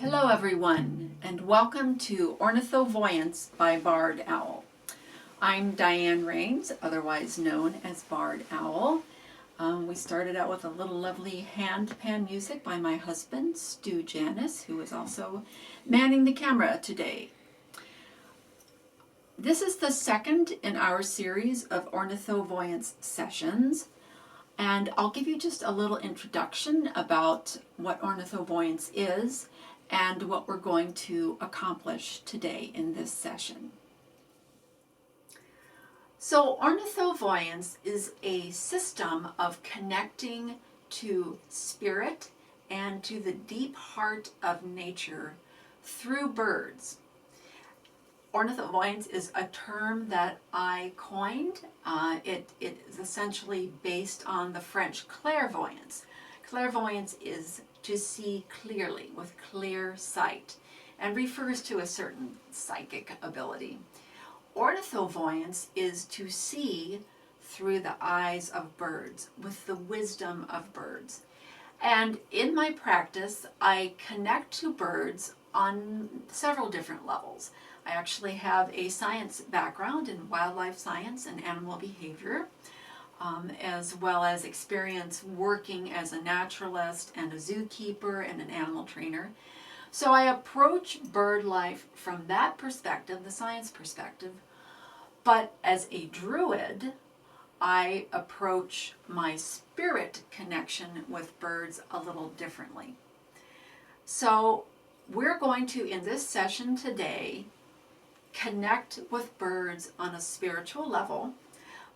Hello everyone, and welcome to Ornithovoyance by Barred Owl. I'm Diane Rains, otherwise known as Barred Owl. We started out with a little lovely hand pan music by my husband, Stu Janis, who is also manning the camera today. This is the second in our series of Ornithovoyance sessions, and I'll give you just a little introduction about what Ornithovoyance is and what we're going to accomplish today in this session. So Ornithovoyance is a system of connecting to spirit and to the deep heart of nature through birds. Ornithovoyance is a term that I coined. It is essentially based on the French clairvoyance. Clairvoyance is to see clearly, with clear sight, and refers to a certain psychic ability. Ornithovoyance is to see through the eyes of birds, with the wisdom of birds. And in my practice, I connect to birds on several different levels. I actually have a science background in wildlife science and animal behavior, as well as experience working as a naturalist and a zookeeper and an animal trainer. So I approach bird life from that perspective, the science perspective, but as a druid, I approach my spirit connection with birds a little differently. So we're going to, in this session today, connect with birds on a spiritual level,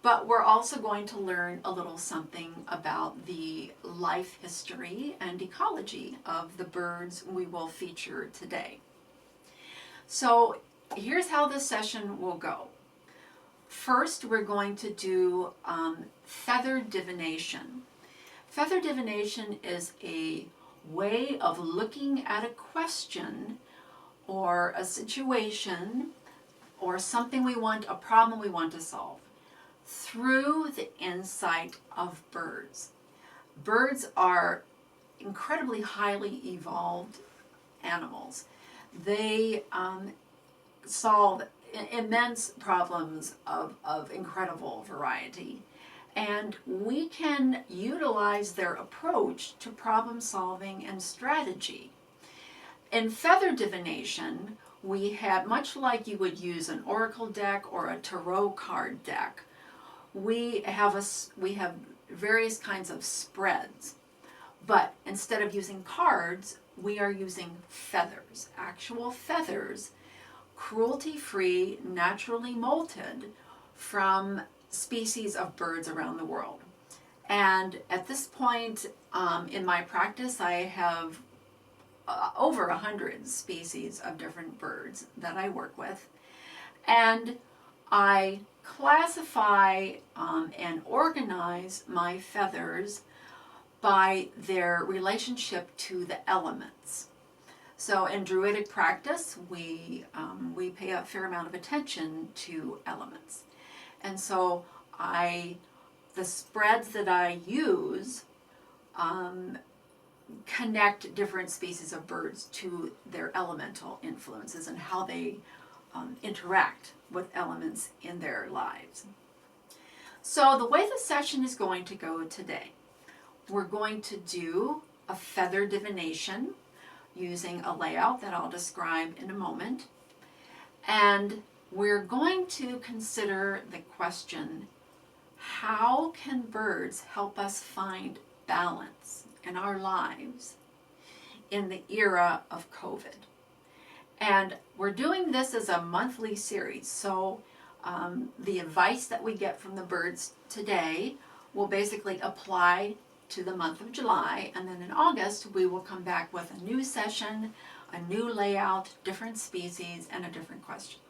but we're also going to learn a little something about the life history and ecology of the birds we will feature today. So here's how this session will go. First, we're going to do feather divination. Feather divination is a way of looking at a question or a situation or something a problem we want to solve through the insight of birds. Birds are incredibly highly evolved animals. They solve immense problems of incredible variety. And we can utilize their approach to problem solving and strategy. In feather divination, we have, much like you would use an oracle deck or a tarot card deck, we have various kinds of spreads. But instead of using cards, we are using feathers, actual feathers, cruelty-free, naturally molted from species of birds around the world. And at this point in my practice, I have over 100 species of different birds that I work with. And I classify and organize my feathers by their relationship to the elements. So in Druidic practice, we pay a fair amount of attention to elements. And so the spreads that I use connect different species of birds to their elemental influences and how they interact with elements in their lives. So the way the session is going to go today, we're going to do a feather divination using a layout that I'll describe in a moment. And we're going to consider the question, how can birds help us find balance in our lives in the era of COVID? And we're doing this as a monthly series, so the advice that we get from the birds today will basically apply to the month of July, and then in August we will come back with a new session, a new layout, different species, and a different question.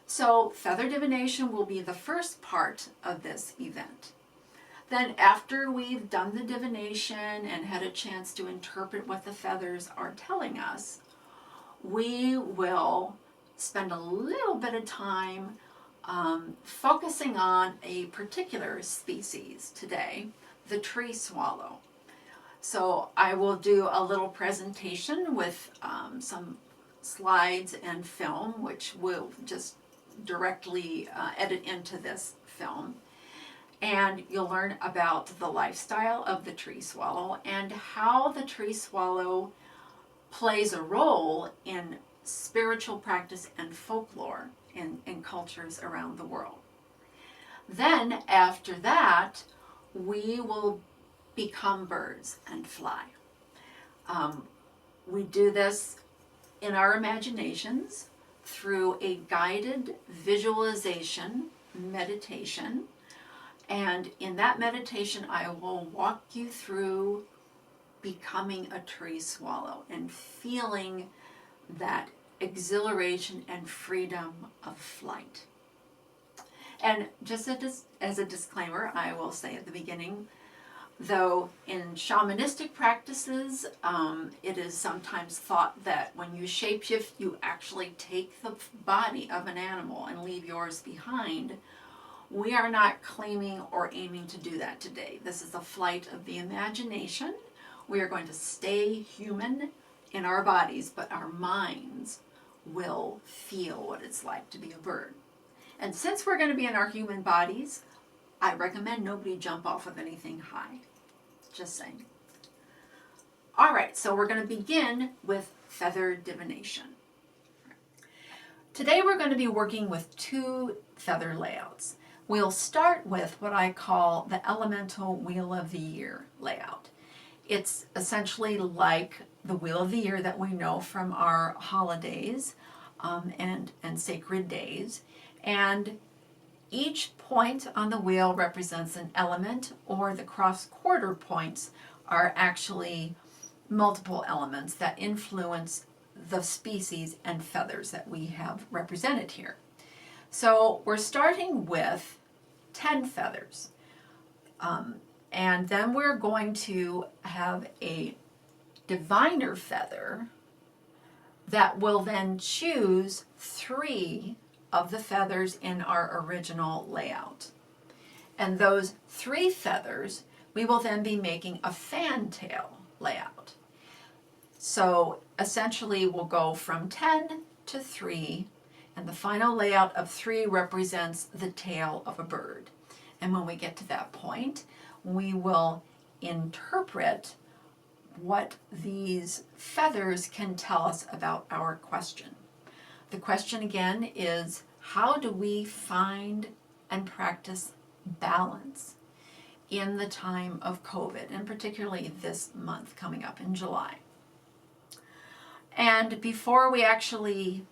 So feather divination will be the first part of this event. Then after we've done the divination and had a chance to interpret what the feathers are telling us, we will spend a little bit of time focusing on a particular species today, the tree swallow. So I will do a little presentation with some slides and film, which will just directly edit into this film. And you'll learn about the lifestyle of the tree swallow and how the tree swallow plays a role in spiritual practice and folklore in cultures around the world. Then after that, we will become birds and fly. We do this in our imaginations through a guided visualization meditation. And in that meditation, I will walk you through becoming a tree swallow and feeling that exhilaration and freedom of flight. And just as a disclaimer, I will say at the beginning, though in shamanistic practices, it is sometimes thought that when you shapeshift, you actually take the body of an animal and leave yours behind. We are not claiming or aiming to do that today. This is a flight of the imagination. We are going to stay human in our bodies, but our minds will feel what it's like to be a bird. And since we're going to be in our human bodies, I recommend nobody jump off of anything high. Just saying. All right, so we're going to begin with feather divination. Today we're going to be working with two feather layouts. We'll start with what I call the Elemental Wheel of the Year layout. It's essentially like the Wheel of the Year that we know from our holidays and sacred days. And each point on the wheel represents an element, or the cross-quarter points are actually multiple elements that influence the species and feathers that we have represented here. So we're starting with 10 feathers. And then we're going to have a diviner feather that will then choose 3 of the feathers in our original layout. And those 3 feathers, we will then be making a fantail layout. So essentially we'll go from 10 to 3, and the final layout of 3 represents the tail of a bird. And when we get to that point, we will interpret what these feathers can tell us about our question. The question again is, how do we find and practice balance in the time of COVID, and particularly this month coming up in July? And before we actually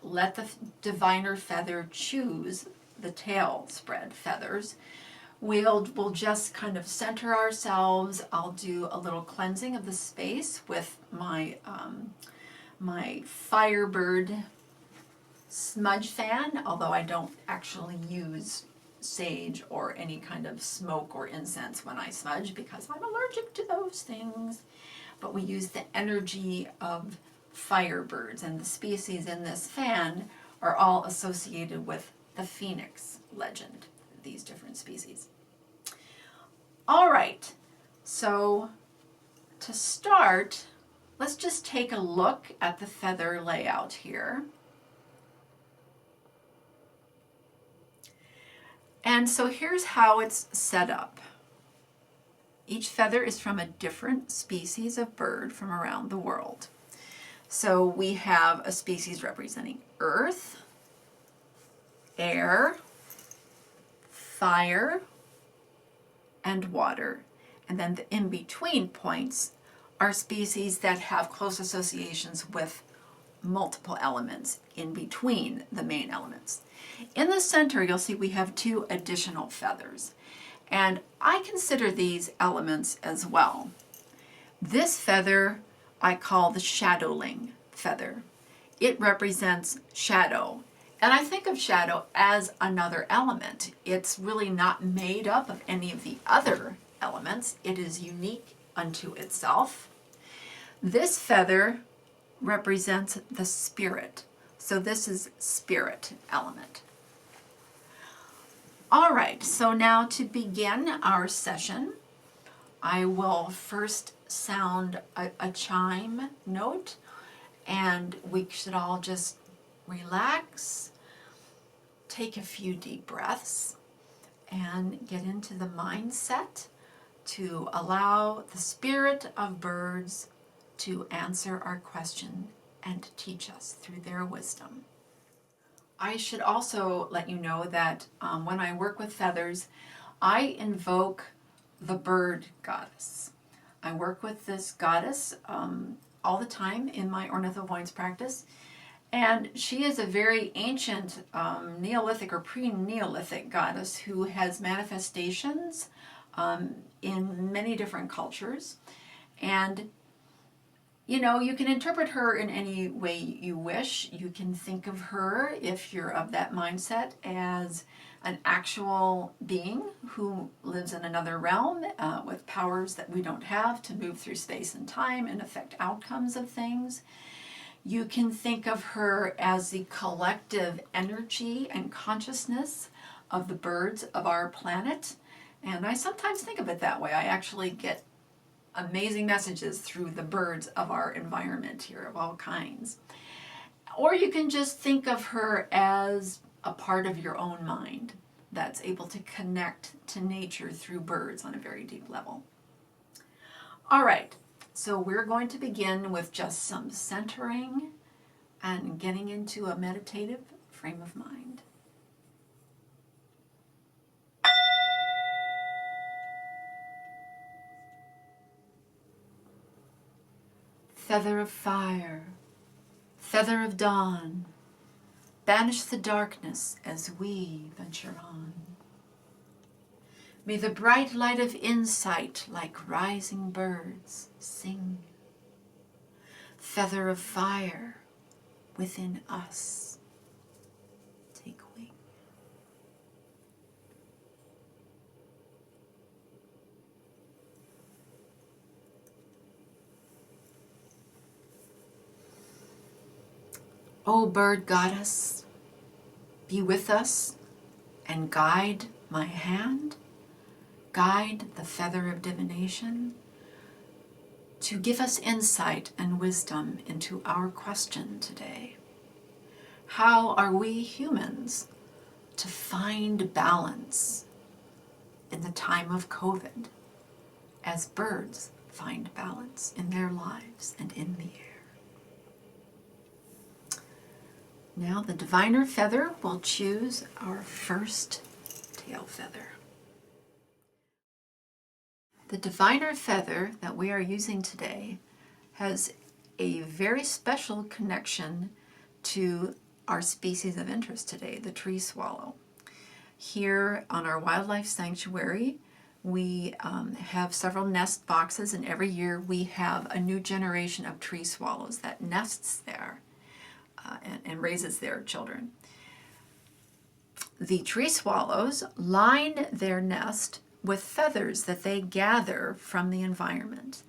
let the diviner feather choose the tail spread feathers, we'll just kind of center ourselves. I'll do a little cleansing of the space with my my Firebird smudge fan, although I don't actually use sage or any kind of smoke or incense when I smudge because I'm allergic to those things. But we use the energy of Firebirds, and the species in this fan are all associated with the phoenix legend, these different species. All right, so to start, let's just take a look at the feather layout here. And so here's how it's set up. Each feather is from a different species of bird from around the world. So we have a species representing earth, air, fire, and water. And then the in-between points are species that have close associations with multiple elements in between the main elements. In the center, you'll see we have 2 additional feathers. And I consider these elements as well. This feather I call the shadowling feather. It represents shadow, And I think of shadow as another element. It's really not made up of any of the other elements. It is unique unto itself. This feather represents the spirit. So this is spirit element. All right, so now to begin our session, I will first sound a chime note, and we should all just relax, take a few deep breaths, and get into the mindset to allow the spirit of birds to answer our question and teach us through their wisdom. I should also let you know that when I work with feathers, I invoke the bird goddess. I work with this goddess all the time in my Ornithovoyance practice, and she is a very ancient Neolithic or pre-Neolithic goddess who has manifestations in many different cultures. And you know, you can interpret her in any way you wish. You can think of her, if you're of that mindset, as an actual being who lives in another realm with powers that we don't have to move through space and time and affect outcomes of things. You can think of her as the collective energy and consciousness of the birds of our planet. And I sometimes think of it that way. I actually get amazing messages through the birds of our environment here of all kinds. Or you can just think of her as a part of your own mind that's able to connect to nature through birds on a very deep level. All right, so we're going to begin with just some centering and getting into a meditative frame of mind. Feather of fire, feather of dawn, banish the darkness as we venture on. May the bright light of insight, like rising birds, sing. Feather of fire within us, take wing. O bird goddess, be with us and guide my hand, guide the feather of divination to give us insight and wisdom into our question today. How are we humans to find balance in the time of COVID as birds find balance in their lives and in the air? Now the diviner feather will choose our first tail feather. The diviner feather that we are using today has a very special connection to our species of interest today, the tree swallow. Here on our wildlife sanctuary, we have several nest boxes, and every year we have a new generation of tree swallows that nests there and raises their children. The tree swallows line their nest with feathers that they gather from the environment.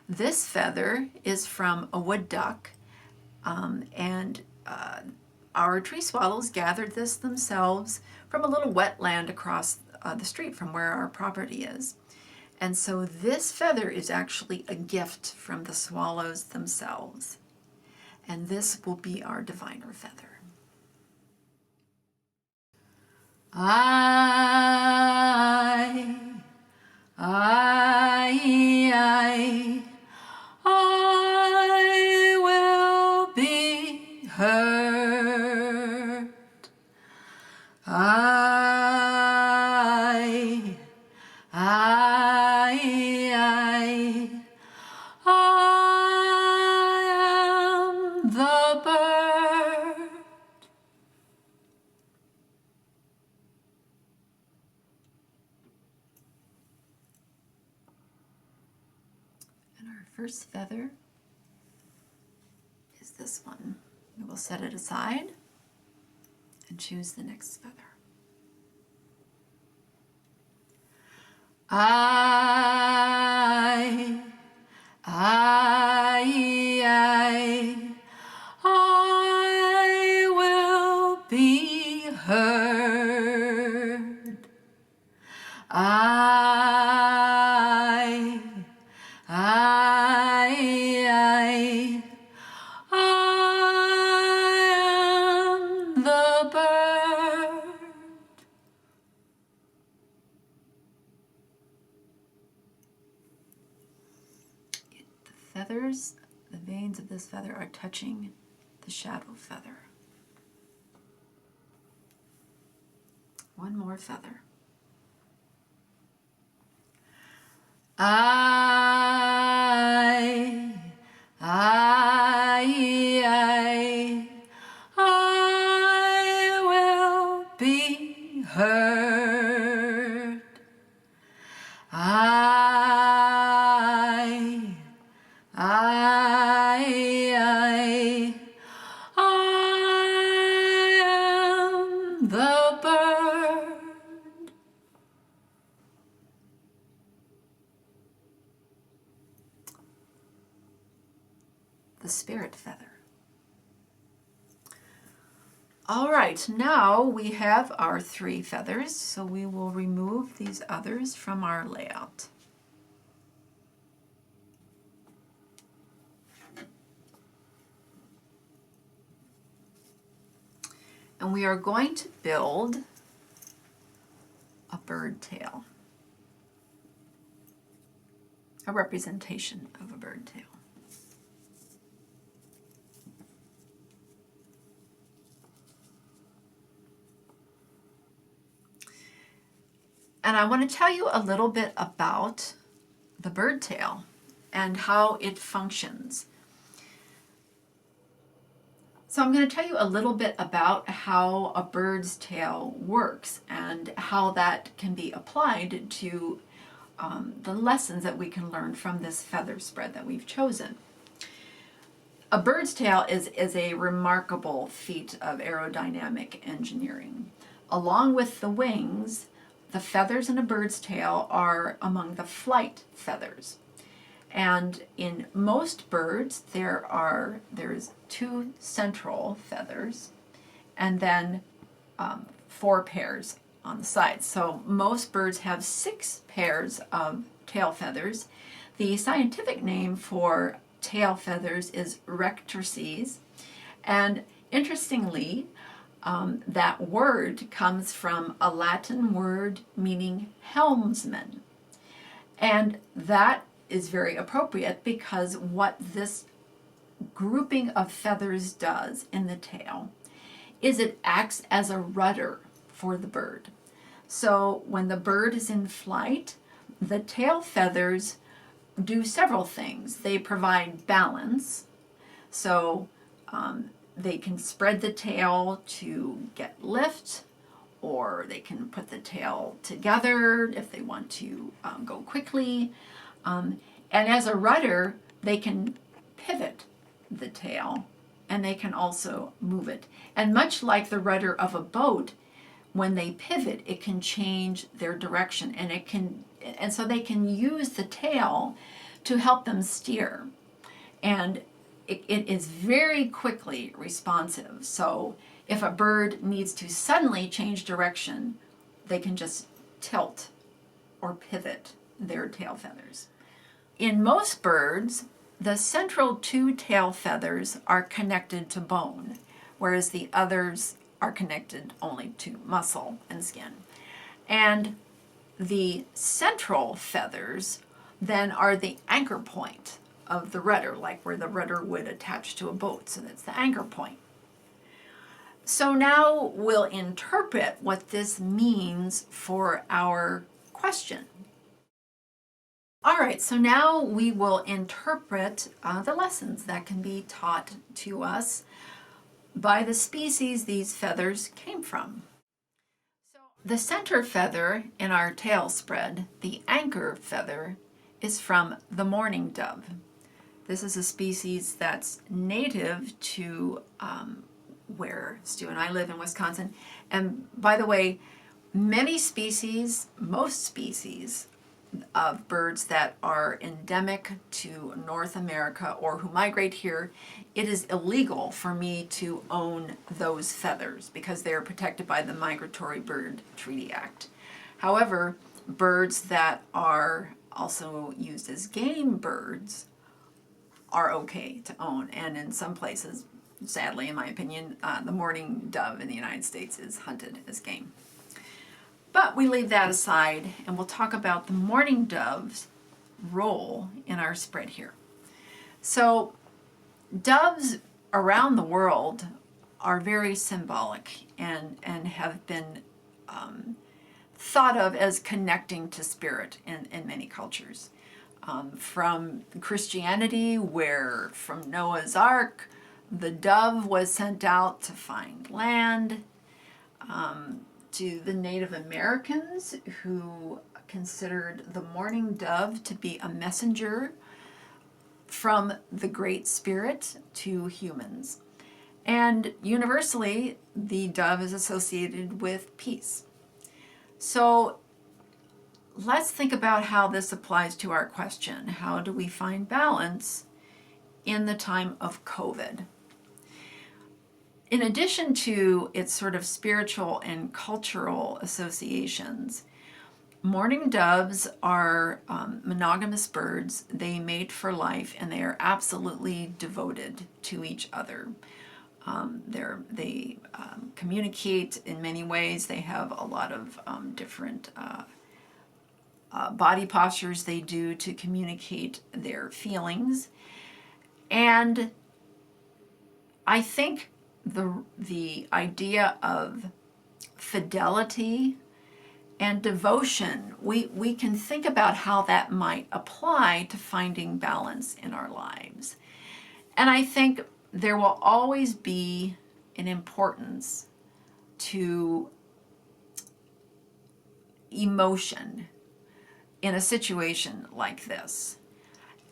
This feather is from a wood duck, and our tree swallows gathered this themselves from a little wetland across the street from where our property is. And so this feather is actually a gift from the swallows themselves. And this will be our diviner feather. I will be heard. I am the bird. And our first feather is this one. We will set it aside and choose the next feather. I will be heard. I am the bird. The feathers, the veins of this feather are touching the shadow feather. One more feather. I will be heard. I am the bird. The spirit feather. All right, now we have our 3 feathers, so we will remove these others from our layout. And we are going to build a bird tail, a representation of a bird tail. And I want to tell you a little bit about the bird tail and how it functions. So I'm going to tell you a little bit about how a bird's tail works and how that can be applied to the lessons that we can learn from this feather spread that we've chosen. A bird's tail is a remarkable feat of aerodynamic engineering. Along with the wings, the feathers in a bird's tail are among the flight feathers. And in most birds, there's 2 central feathers and then 4 pairs on the sides. So most birds have 6 pairs of tail feathers. The scientific name for tail feathers is rectrices. And interestingly, that word comes from a Latin word meaning helmsman. And that is very appropriate because what this grouping of feathers does in the tail is it acts as a rudder for the bird. So when the bird is in flight, the tail feathers do several things. They provide balance, so they can spread the tail to get lift, or they can put the tail together if they want to go quickly. And as a rudder, they can pivot the tail and they can also move it. And much like the rudder of a boat, when they pivot, it can change their direction and so they can use the tail to help them steer. And it is very quickly responsive. So if a bird needs to suddenly change direction, they can just tilt or pivot their tail feathers. In most birds, the central 2 tail feathers are connected to bone, whereas the others are connected only to muscle and skin. And the central feathers then are the anchor point of the rudder, like where the rudder would attach to a boat, so that's the anchor point. So now we'll interpret what this means for our question. All right, so now we will interpret the lessons that can be taught to us by the species these feathers came from. So the center feather in our tail spread, the anchor feather, is from the mourning dove. This is a species that's native to where Stu and I live in Wisconsin. And by the way, many species, most species of birds that are endemic to North America or who migrate here, it is illegal for me to own those feathers because they are protected by the Migratory Bird Treaty Act. However, birds that are also used as game birds are okay to own, and in some places, sadly in my opinion, the mourning dove in the United States is hunted as game. But we leave that aside and we'll talk about the mourning dove's role in our spread here. So doves around the world are very symbolic and have been thought of as connecting to spirit in many cultures. From Christianity, where from Noah's Ark, the dove was sent out to find land, to the Native Americans who considered the mourning dove to be a messenger from the Great Spirit to humans. And universally, the dove is associated with peace. So let's think about how this applies to our question. How do we find balance in the time of COVID? In addition to its sort of spiritual and cultural associations, mourning doves are monogamous birds. They mate for life and they are absolutely devoted to each other. They communicate in many ways. They have a lot of different body postures they do to communicate their feelings. And I think the idea of fidelity and devotion, we can think about how that might apply to finding balance in our lives. And I think there will always be an importance to emotion in a situation like this.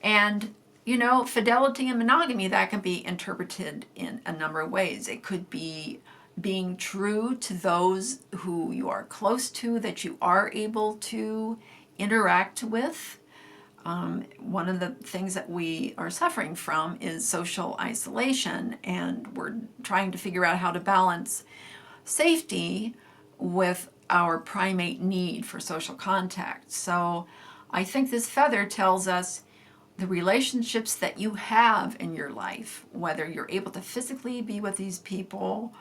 And you know, fidelity and monogamy, that can be interpreted in a number of ways. It could be being true to those who you are close to, that you are able to interact with. One of the things that we are suffering from is social isolation, and we're trying to figure out how to balance safety with our primate need for social contact. So I think this feather tells us the relationships that you have in your life, whether you're able to physically be with these people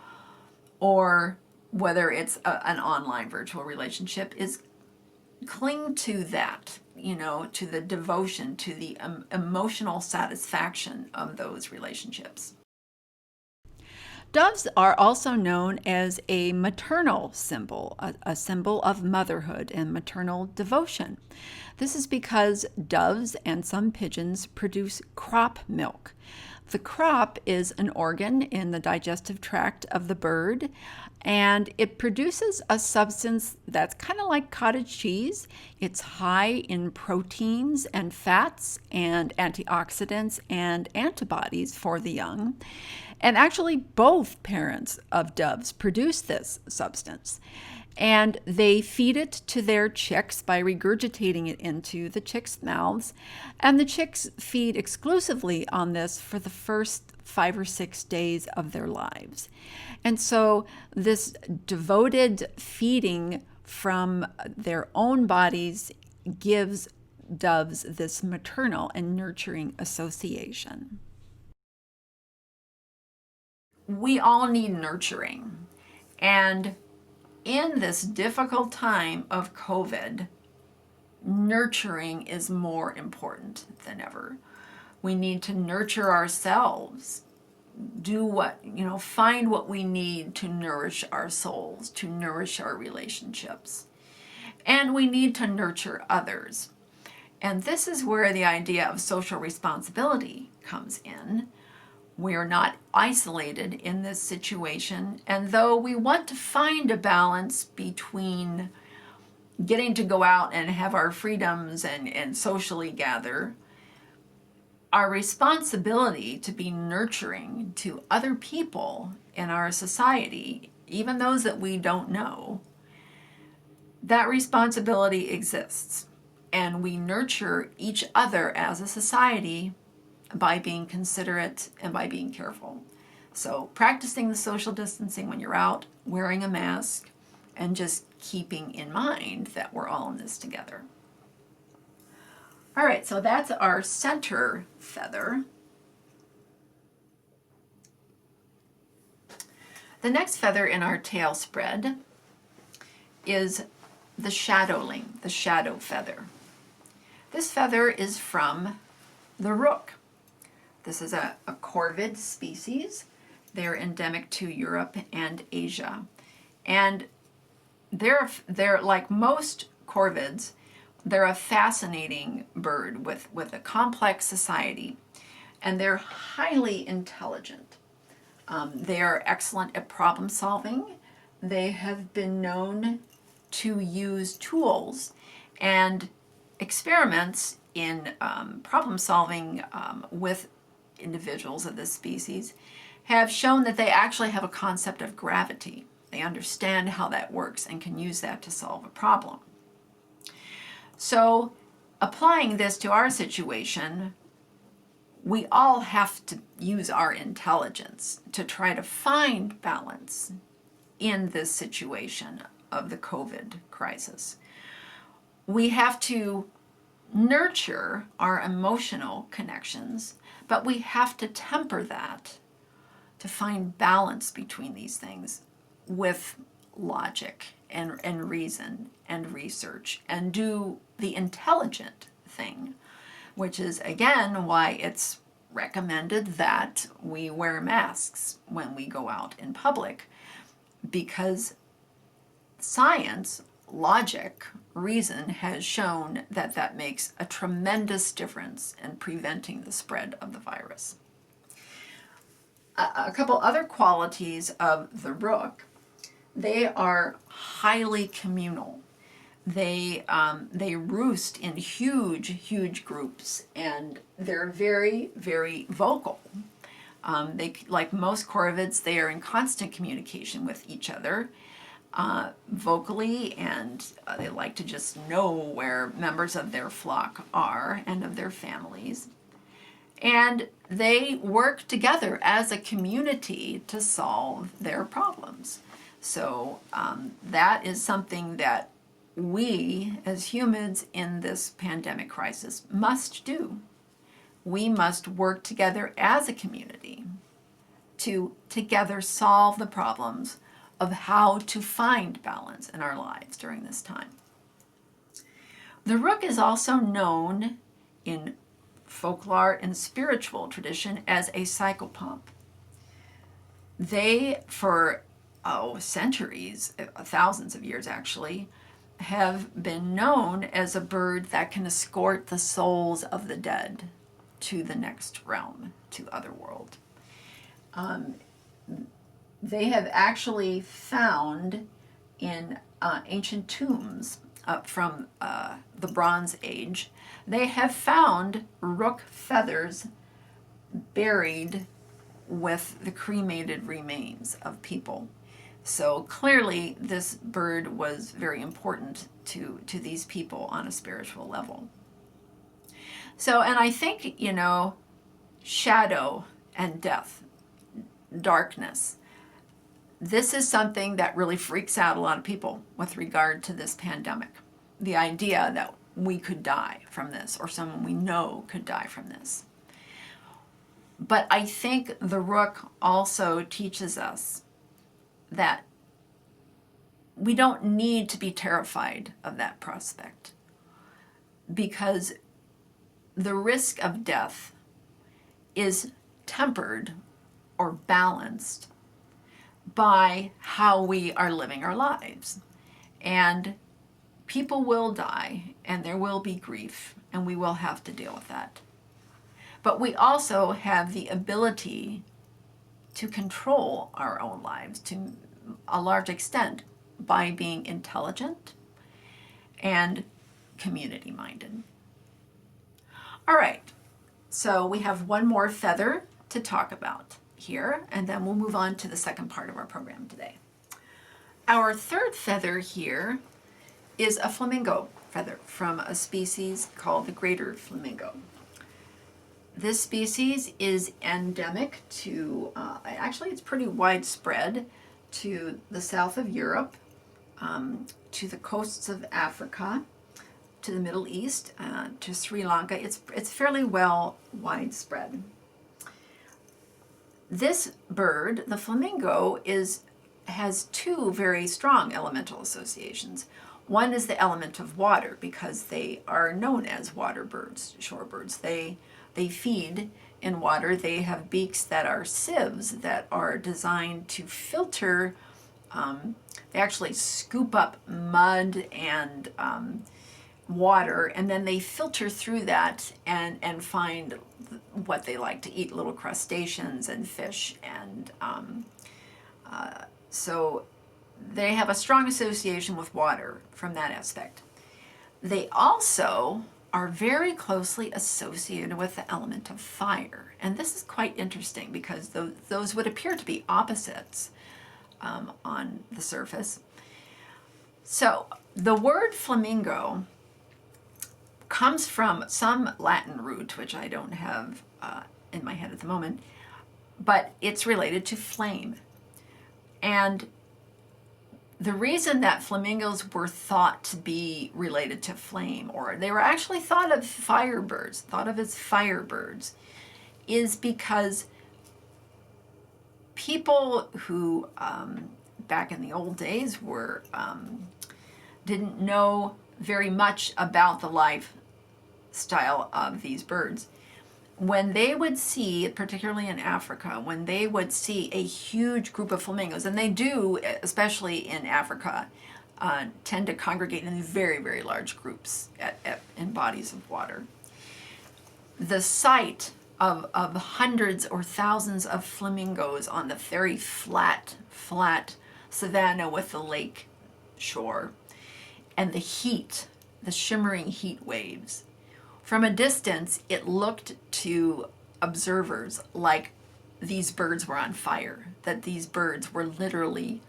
or whether it's an online virtual relationship, is cling to that, you know, to the devotion, to the emotional satisfaction of those relationships. Doves are also known as a maternal symbol, a symbol of motherhood and maternal devotion. This is because doves and some pigeons produce crop milk. The crop is an organ in the digestive tract of the bird, and it produces a substance that's kind of like cottage cheese. It's high in proteins and fats and antioxidants and antibodies for the young. And actually, both parents of doves produce this substance. And they feed it to their chicks by regurgitating it into the chicks' mouths. And the chicks feed exclusively on this for the first 5 or 6 days of their lives. And so this devoted feeding from their own bodies gives doves this maternal and nurturing association. We all need nurturing. And in this difficult time of COVID, nurturing is more important than ever. We need to nurture ourselves, find what we need to nourish our souls, to nourish our relationships. And we need to nurture others. And this is where the idea of social responsibility comes in. We are not isolated in this situation, and though we want to find a balance between getting to go out and have our freedoms and socially gather, our responsibility to be nurturing to other people in our society, even those that we don't know, that responsibility exists. And we nurture each other as a society by being considerate and by being careful. So practicing the social distancing when you're out, wearing a mask, and just keeping in mind that we're all in this together. All right, so that's our center feather. The next feather in our tail spread is the shadowling, the shadow feather. This feather is from the rook. This is a corvid species. They're endemic to Europe and Asia. And they're like most corvids, they're a fascinating bird with a complex society, and they're highly intelligent. They are excellent at problem solving. They have been known to use tools and experiments in problem solving with individuals of this species have shown that they actually have a concept of gravity. They understand how that works and can use that to solve a problem. So applying this to our situation, we all have to use our intelligence to try to find balance in this situation of the COVID crisis. We have to nurture our emotional connections, but we have to temper that to find balance between these things with logic and reason and research, and do the intelligent thing, which is again why it's recommended that we wear masks when we go out in public, because science, logic, reason has shown that that makes a tremendous difference in preventing the spread of the virus. A couple other qualities of the rook: they are highly communal. They roost in huge groups, and they're very, very vocal. They, like most corvids, they are in constant communication with each other vocally, and they like to just know where members of their flock are and of their families. And they work together as a community to solve their problems. So that is something that we as humans in this pandemic crisis must do. We must work together as a community to together solve the problems of how to find balance in our lives during this time. The rook is also known in folklore and spiritual tradition as a psychopomp. They, for centuries, thousands of years actually, have been known as a bird that can escort the souls of the dead to the next realm, to otherworld. They have actually found in ancient tombs from the Bronze Age, they have found rook feathers buried with the cremated remains of people. So clearly this bird was very important to these people on a spiritual level. So, and I think, shadow and death, darkness, this is something that really freaks out a lot of people with regard to this pandemic. The idea that we could die from this, or someone we know could die from this. But I think the rook also teaches us that we don't need to be terrified of that prospect, because the risk of death is tempered or balanced by how we are living our lives. And people will die, and there will be grief, and we will have to deal with that. But we also have the ability to control our own lives to a large extent by being intelligent and community-minded. All right, So we have one more feather to talk about here, and then we'll move on to the second part of our program today. Our third feather here is a flamingo feather from a species called the greater flamingo. This species is endemic to, actually it's pretty widespread to the south of Europe, to the coasts of Africa, to the Middle East, to Sri Lanka. It's fairly well widespread. This bird, the flamingo, has two very strong elemental associations. One is the element of water, because they are known as water birds, shorebirds. They feed in water. They have beaks that are sieves that are designed to filter. They actually scoop up mud and water, and then they filter through that and find what they like to eat, little crustaceans and fish. And so they have a strong association with water from that aspect. They also are very closely associated with the element of fire. And this is quite interesting because those would appear to be opposites on the surface. So the word flamingo comes from some Latin root, which I don't have in my head at the moment, but it's related to flame. And the reason that flamingos were thought to be related to flame, or they were actually thought of as firebirds, is because people who back in the old days didn't know very much about the lifestyle of these birds. When they would see, particularly in Africa, when they would see a huge group of flamingos, and they do, especially in Africa, tend to congregate in very, very large groups in bodies of water. The sight of hundreds or thousands of flamingos on the very flat savanna with the lake shore, and the heat, the shimmering heat waves. From a distance, it looked to observers like these birds were on fire, that these birds were literally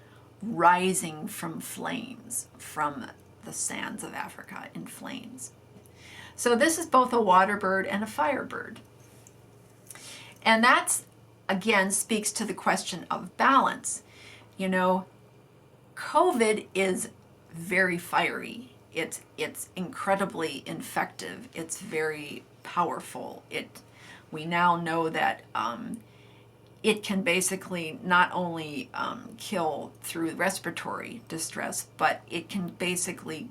rising from flames, from the sands of Africa in flames. So this is both a water bird and a fire bird. And that's, again, speaks to the question of balance. You know, COVID is very fiery. It's incredibly infective. It's very powerful. We now know that it can basically not only kill through respiratory distress, but it can basically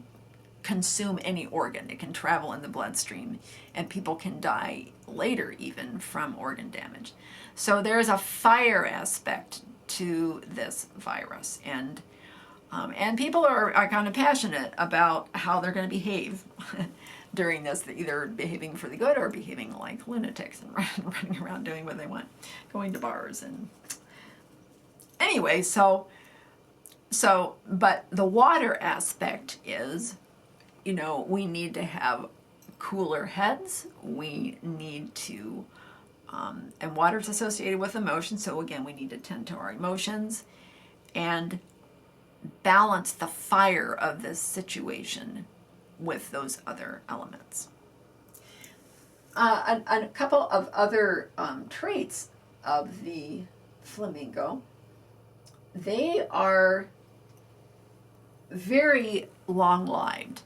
consume any organ. It can travel in the bloodstream, and people can die later even from organ damage. So there's a fire aspect to this virus, and people are kind of passionate about how they're going to behave during this, either behaving for the good or behaving like lunatics and running around doing what they want, going to bars. And anyway, but the water aspect is, you know, we need to have cooler heads. We need to, and water's associated with emotion. So again, we need to tend to our emotions and balance the fire of this situation with those other elements. A couple of other traits of the flamingo. They are very long-lived.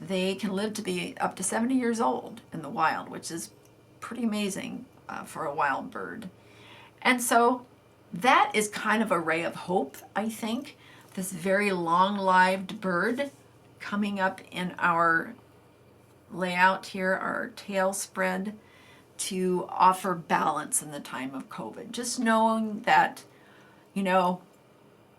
They can live to be up to 70 years old in the wild, which is pretty amazing for a wild bird. And so that is kind of a ray of hope, I think. This very long-lived bird coming up in our layout here, our tail spread, to offer balance in the time of COVID. Just knowing that, you know,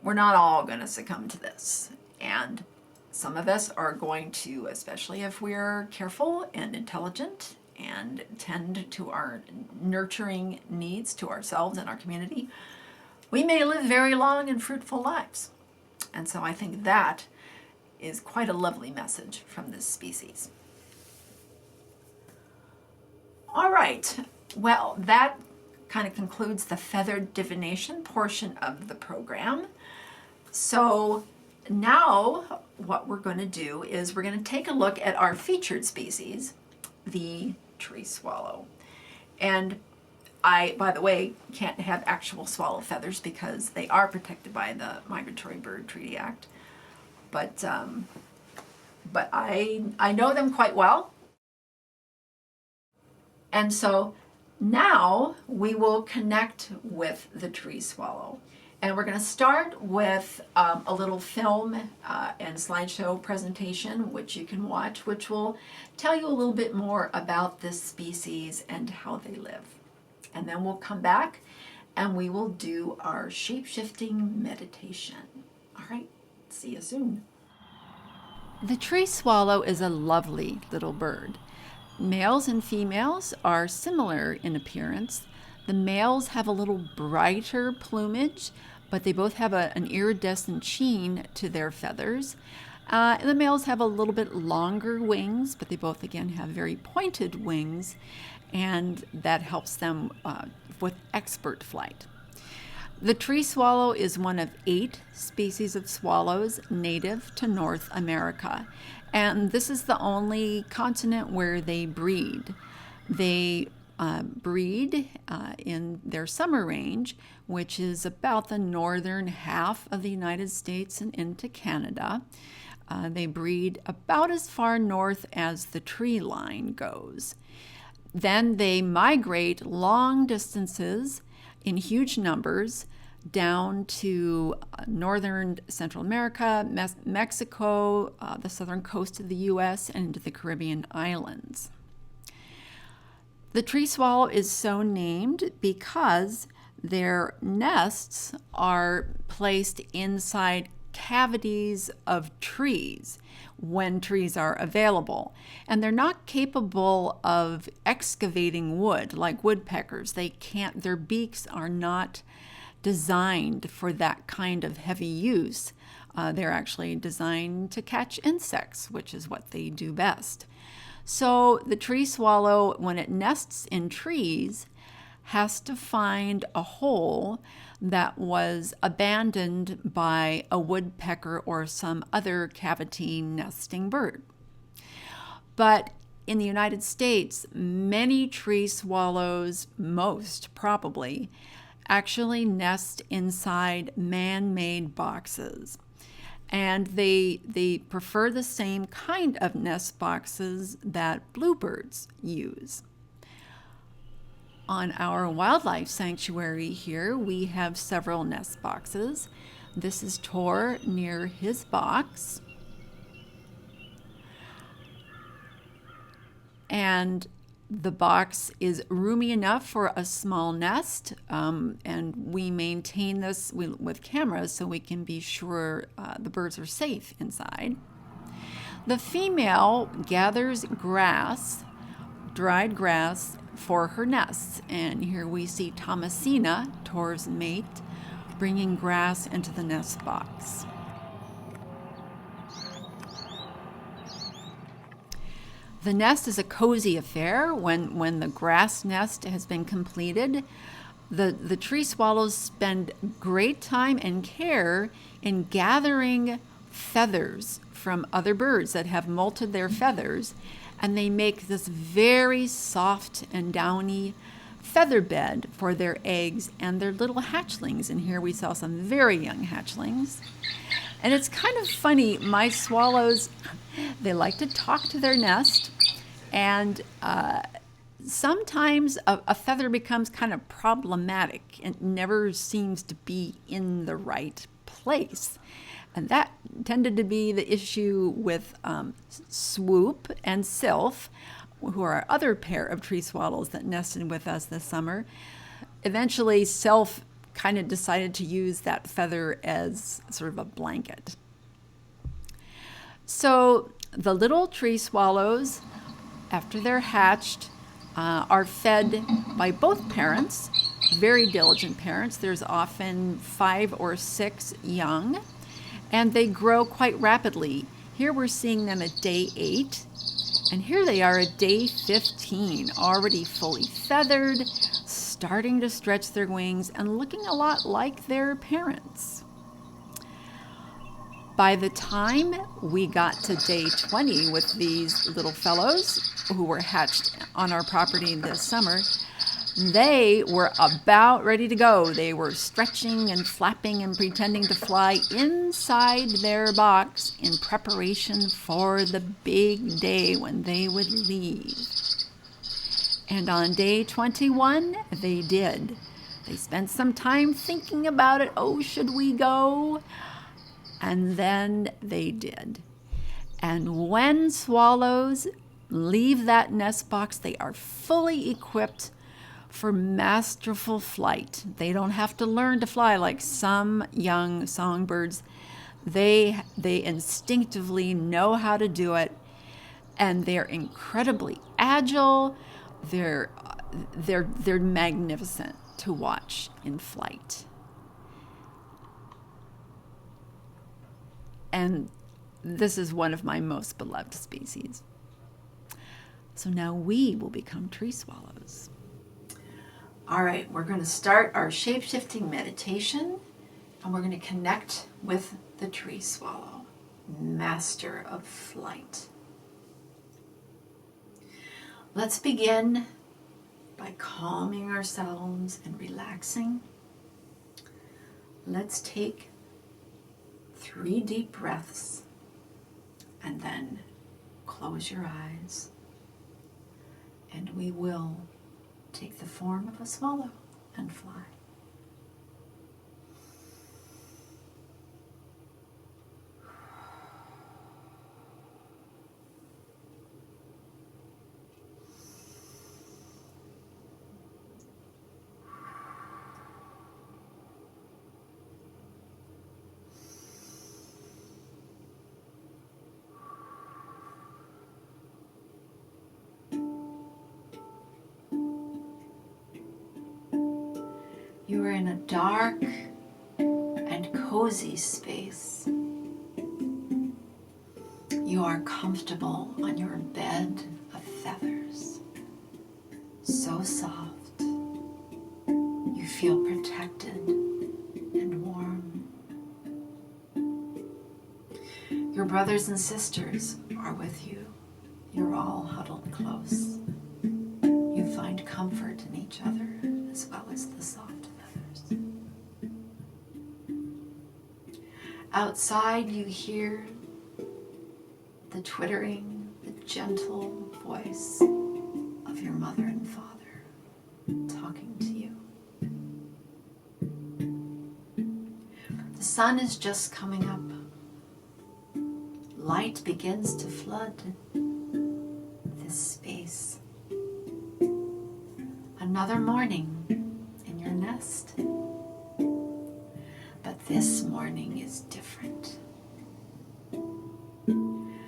we're not all going to succumb to this. And some of us are going to, especially if we're careful and intelligent and tend to our nurturing needs to ourselves and our community, we may live very long and fruitful lives. And so I think that is quite a lovely message from this species. All right, well, that kind of concludes the feather divination portion of the program. So now what we're going to do is we're going to take a look at our featured species, the tree swallow. And I, by the way, can't have actual swallow feathers because they are protected by the Migratory Bird Treaty Act. But I know them quite well. And so now we will connect with the tree swallow. And we're going to start with a little film and slideshow presentation, which you can watch, which will tell you a little bit more about this species and how they live. And then we'll come back and we will do our shape-shifting meditation. All right, see you soon. The tree swallow is a lovely little bird. Males and females are similar in appearance. The males have a little brighter plumage, but they both have an iridescent sheen to their feathers. And the males have a little bit longer wings, but they both again have very pointed wings, and that helps them with expert flight. The tree swallow is one of 8 species of swallows native to North America, and this is the only continent where they breed. They breed in their summer range, which is about the northern half of the United States and into Canada. They breed about as far north as the tree line goes. Then they migrate long distances in huge numbers down to northern Central America, Mexico, the southern coast of the U.S., and into the Caribbean islands. The tree swallow is so named because their nests are placed inside cavities of trees when trees are available. And they're not capable of excavating wood like woodpeckers. They can't, their beaks are not designed for that kind of heavy use. They're actually designed to catch insects, which is what they do best. So the tree swallow, when it nests in trees, has to find a hole that was abandoned by a woodpecker or some other cavity nesting bird. But in the United States, many tree swallows, most probably, actually nest inside man-made boxes. And they prefer the same kind of nest boxes that bluebirds use. On our wildlife sanctuary here, we have several nest boxes. This is Tor near his box. And the box is roomy enough for a small nest, and we maintain this with cameras so we can be sure the birds are safe inside. The female gathers grass, dried grass, for her nests, and here we see Thomasina, Tor's mate, bringing grass into the nest box. The nest is a cozy affair. When the grass nest has been completed, the tree swallows spend great time and care in gathering feathers from other birds that have molted their feathers, and they make this very soft and downy feather bed for their eggs and their little hatchlings. And here we saw some very young hatchlings. And it's kind of funny, my swallows, they like to talk to their nest, and sometimes a feather becomes kind of problematic and never seems to be in the right place. And that tended to be the issue with Swoop and Sylph, who are our other pair of tree swallows that nested with us this summer. Eventually, Sylph kind of decided to use that feather as sort of a blanket. So the little tree swallows, after they're hatched, are fed by both parents, very diligent parents. There's often 5 or 6 young, and they grow quite rapidly. Here we're seeing them at day 8, And here they are at day 15, already fully feathered, starting to stretch their wings and looking a lot like their parents. By the time we got to day 20 with these little fellows who were hatched on our property this summer, they were about ready to go. They were stretching and flapping and pretending to fly inside their box in preparation for the big day when they would leave. And on day 21, they did. They spent some time thinking about it. Oh, should we go? And then they did. And when swallows leave that nest box, they are fully equipped for masterful flight. They don't have to learn to fly like some young songbirds. They instinctively know how to do it, and they're incredibly agile. They're magnificent to watch in flight. And this is one of my most beloved species. So now we will become tree swallows. All right, we're going to start our shape-shifting meditation, and we're going to connect with the tree swallow, master of flight. Let's begin by calming ourselves and relaxing. Let's take 3 deep breaths and then close your eyes, and we will take the form of a swallow and fly. You are in a dark and cozy space. You are comfortable on your bed of feathers, so soft. You feel protected and warm. Your brothers and sisters are with you. You're all huddled close. You find comfort in each other as well as the soft feathers. Outside you hear the twittering, the gentle voice of your mother and father talking to you. The sun is just coming up. Light begins to flood this space. Another morning in your nest. But this morning is different.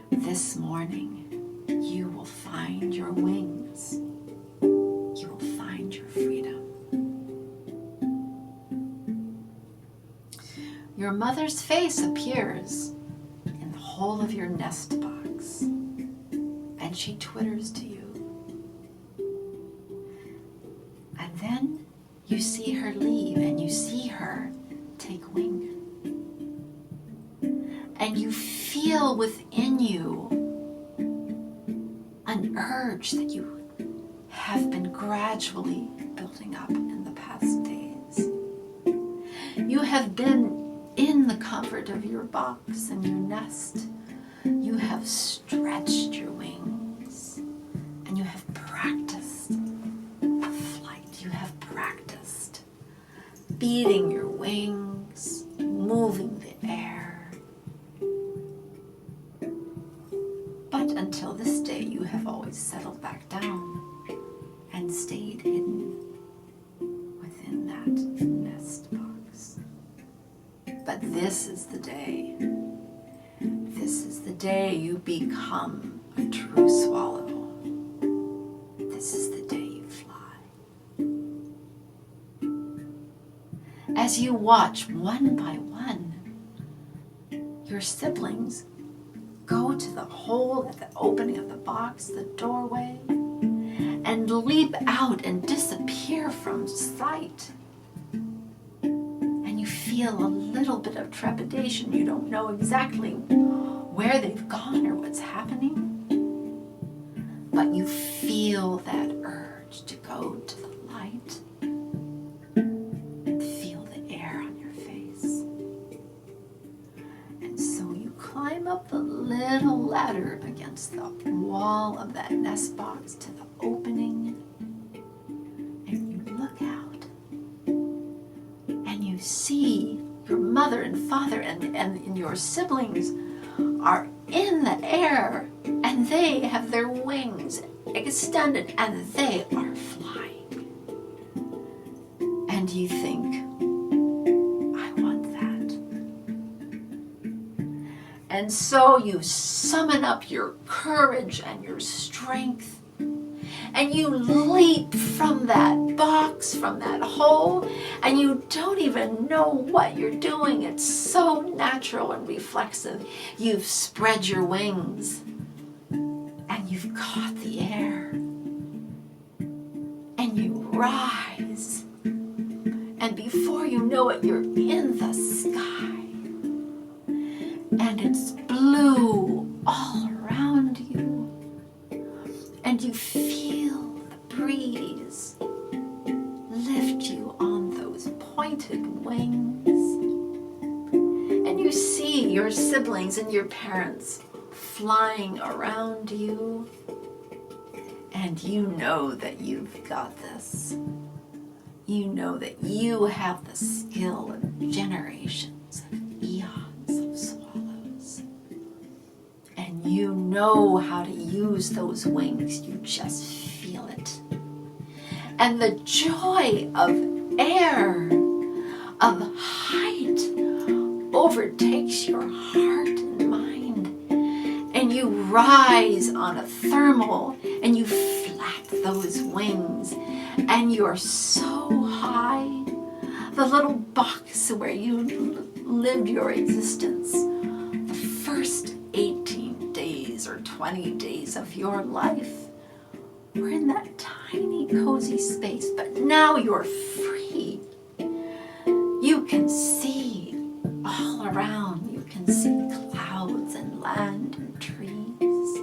This morning, you will find your wings. You will find your freedom. Your mother's face appears in the hole of your nest box, and she twitters to you. And then you see her leave, and you see her take wing. And you feel within you an urge that you have been gradually building up in the past days. You have been in the comfort of your box and your nest. You have stretched your wings, and you have practiced flight. You have practiced beating your wings, moving the air. But until this day, you have always settled back down and stayed hidden within that nest box. But this is the day. This is the day you become a true swallow. This is the day you fly. As you watch one by one your siblings go go to the hole at the opening of the box, the doorway, and leap out and disappear from sight. And you feel a little bit of trepidation. You don't know exactly where they've gone or what's happening, but you feel that urge to go to the light and feel the air on your face. And so you climb up the little ladder against the wall of that nest box to the opening, and you look out and you see your mother and father and your siblings are in the air, and they have their wings extended and they are flying. And you think, I want that. And so you summon up your courage and your strength, and you leap from that box, from that hole, and you don't even know what you're doing. It's so natural and reflexive. You've spread your wings, and you've caught the air, and you rise, and before you know it, you're in the sky, and it's blue all around you. And you feel the breeze lift you on those pointed wings. And you see your siblings and your parents flying around you. And you know that you've got this. You know that you have the skill of generations, of eons of swallows. And you know how to use those wings. You just feel it. And the joy of air, of height, overtakes your heart and mind. And you rise on a thermal, and you flap those wings, and you're so high. The little box where you lived your existence, the first 18 days or 20 days of your life, were in that tiny cozy space, but now you're free. You can see all around. You can see clouds and land and trees.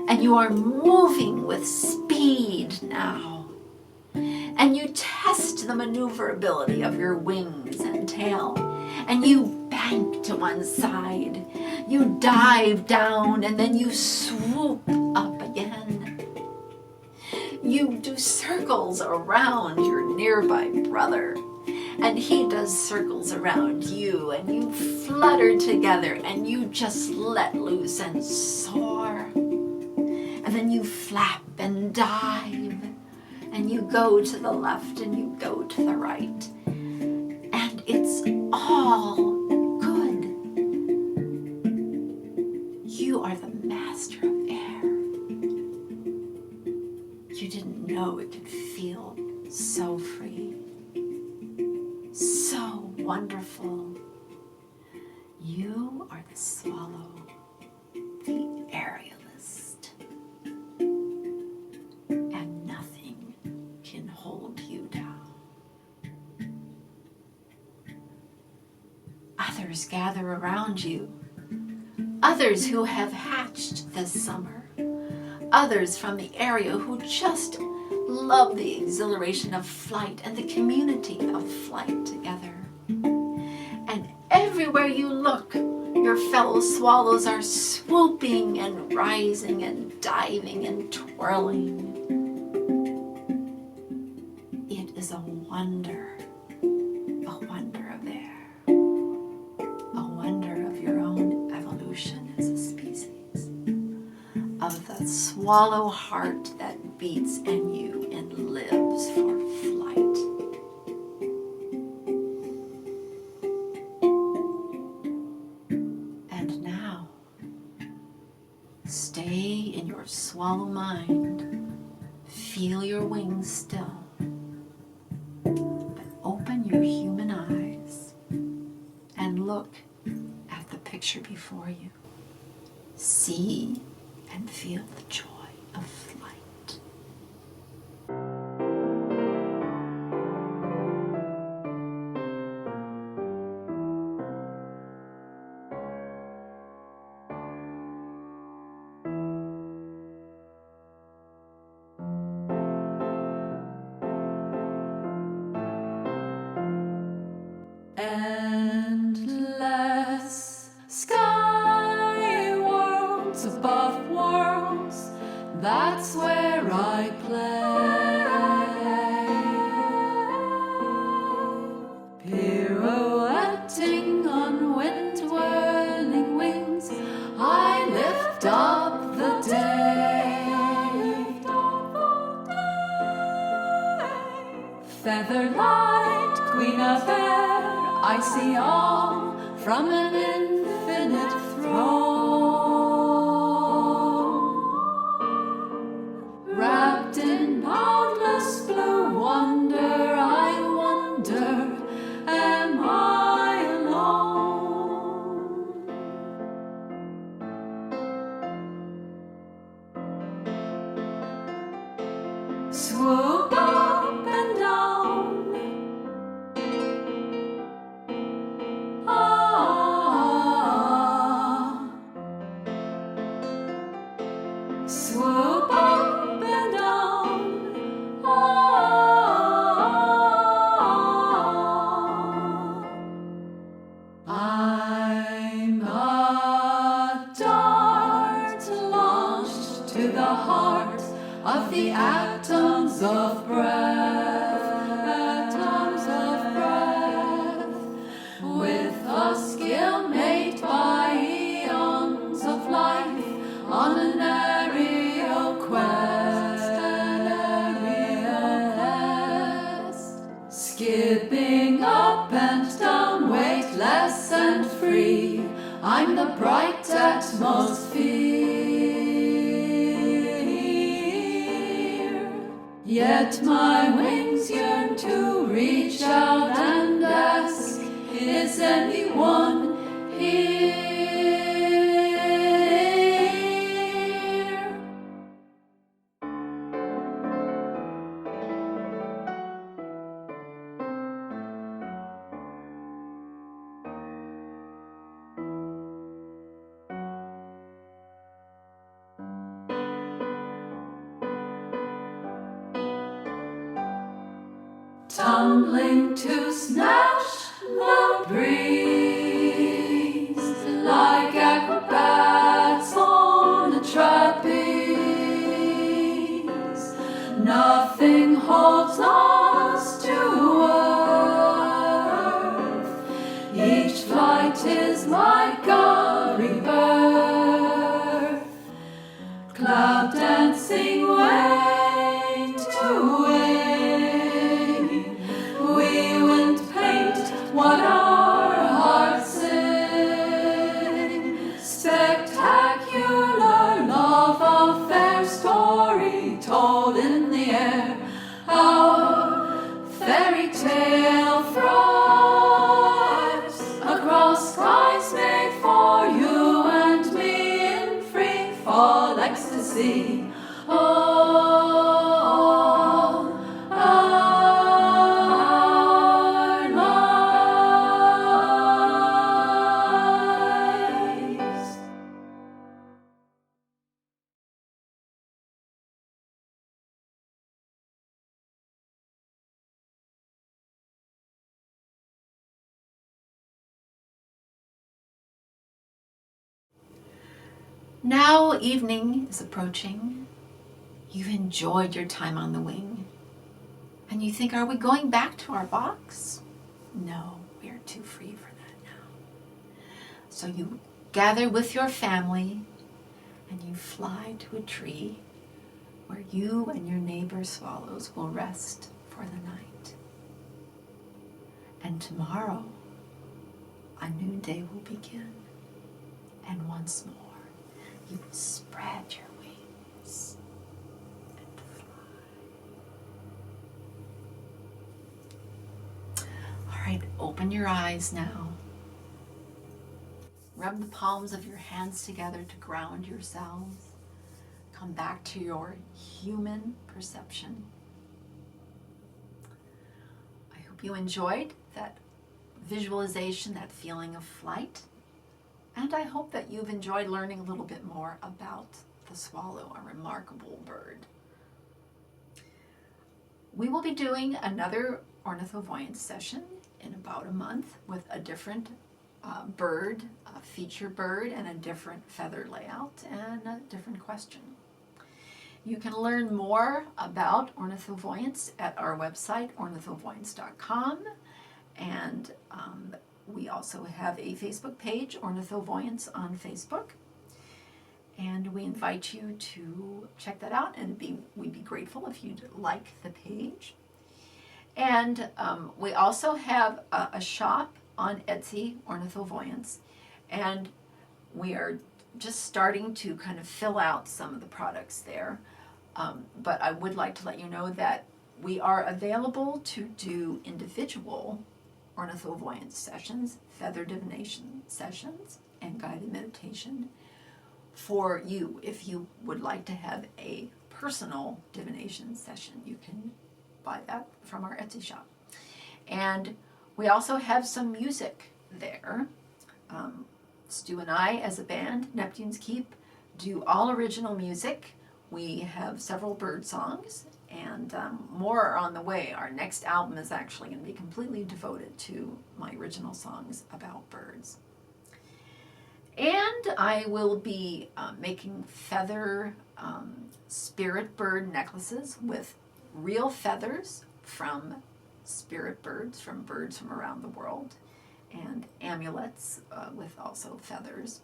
And you are moving with speed now. And you test the maneuverability of your wings and tail. And you bank to one side. You dive down, and then you swoop up again. You do circles around your nearby brother, and he does circles around you, and you flutter together, and you just let loose and soar. And then you flap and dive, and you go to the left and you go to the right, and it's all good. You are the master of air. You didn't know it could feel so free, so wonderful. You are the swallow, the aerialist, and nothing can hold you down. Others gather around you, others who have hatched this summer, others from the area who just love the exhilaration of flight and the community of flight together. And everywhere you look, your fellow swallows are swooping and rising and diving and twirling. It is a wonder of air, a wonder of your own evolution as a species, of the swallow heart that beats in you and lives for flight. And now, stay in your swallow mind. Feel your wings still, but open your human eyes and look at the picture before you. see and feel the joy of flight. Endless sky worlds above worlds, that's where I play. Pirouetting on wind-whirling wings, I lift up the day. Feather light, queen of air, I see all from an infinite throne. Wrapped in boundless blue wonder, I wonder, am I alone? Swoop up and down, swoop up and down, I'm a dart launched to the heart of the atoms of breath, with a skill made by eons of life on an aerial quest, skipping up and down, weightless and free, I'm the bright atmosphere. Yet my wings yearn to reach out and ask, is anyone here? Tumbling to snatch the breeze, like acrobats on a trapeze. Nothing holds us to earth. Each flight is like a rebirth. Cloud dancing way to way, we wouldn't paint what our hearts sing. Spectacular love affair, story told in the air. Our fairy tale thrives across skies made for you and me in free fall ecstasy. All our lives. Now evening is approaching. You've enjoyed your time on the wing. And you think, are we going back to our box? No, we are too free for that now. So you gather with your family and you fly to a tree where you and your neighbor swallows will rest for the night. And tomorrow, a new day will begin. And once more, you will spread your wings and fly. All right, open your eyes now. Rub the palms of your hands together to ground yourselves. Come back to your human perception. I hope you enjoyed that visualization, that feeling of flight. And I hope that you've enjoyed learning a little bit more about the swallow, a remarkable bird. We will be doing another Ornithovoyance session in about a month with a different bird, a feature bird, and a different feather layout and a different question. You can learn more about Ornithovoyance at our website, ornithovoyance.com, and we also have a Facebook page, Ornithovoyance on Facebook, and we invite you to check that out, and we'd be grateful if you'd like the page. And we also have a shop on Etsy, Ornithovoyance, and we are just starting to kind of fill out some of the products there. But I would like to let you know that we are available to do individual Ornithovoyance sessions, Feather Divination sessions, and guided meditation for you. If you would like to have a personal divination session, you can buy that from our Etsy shop. And we also have some music there. Stu and I, as a band, Neptune's Keep, do all original music. We have several bird songs, and more are on the way. Our next album is actually going to be completely devoted to my original songs about birds. And I will be making feather spirit bird necklaces with real feathers from spirit birds from around the world, and amulets with also feathers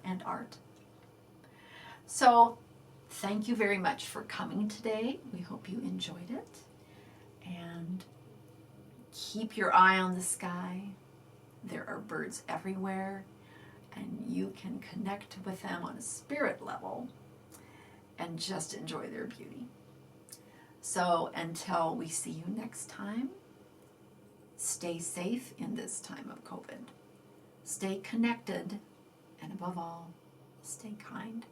and art. So thank you very much for coming today. We hope you enjoyed it, and keep your eye on the sky. There are birds everywhere, and you can connect with them on a spirit level and just enjoy their beauty. So until we see you next time, stay safe in this time of COVID. Stay connected, and above all, stay kind.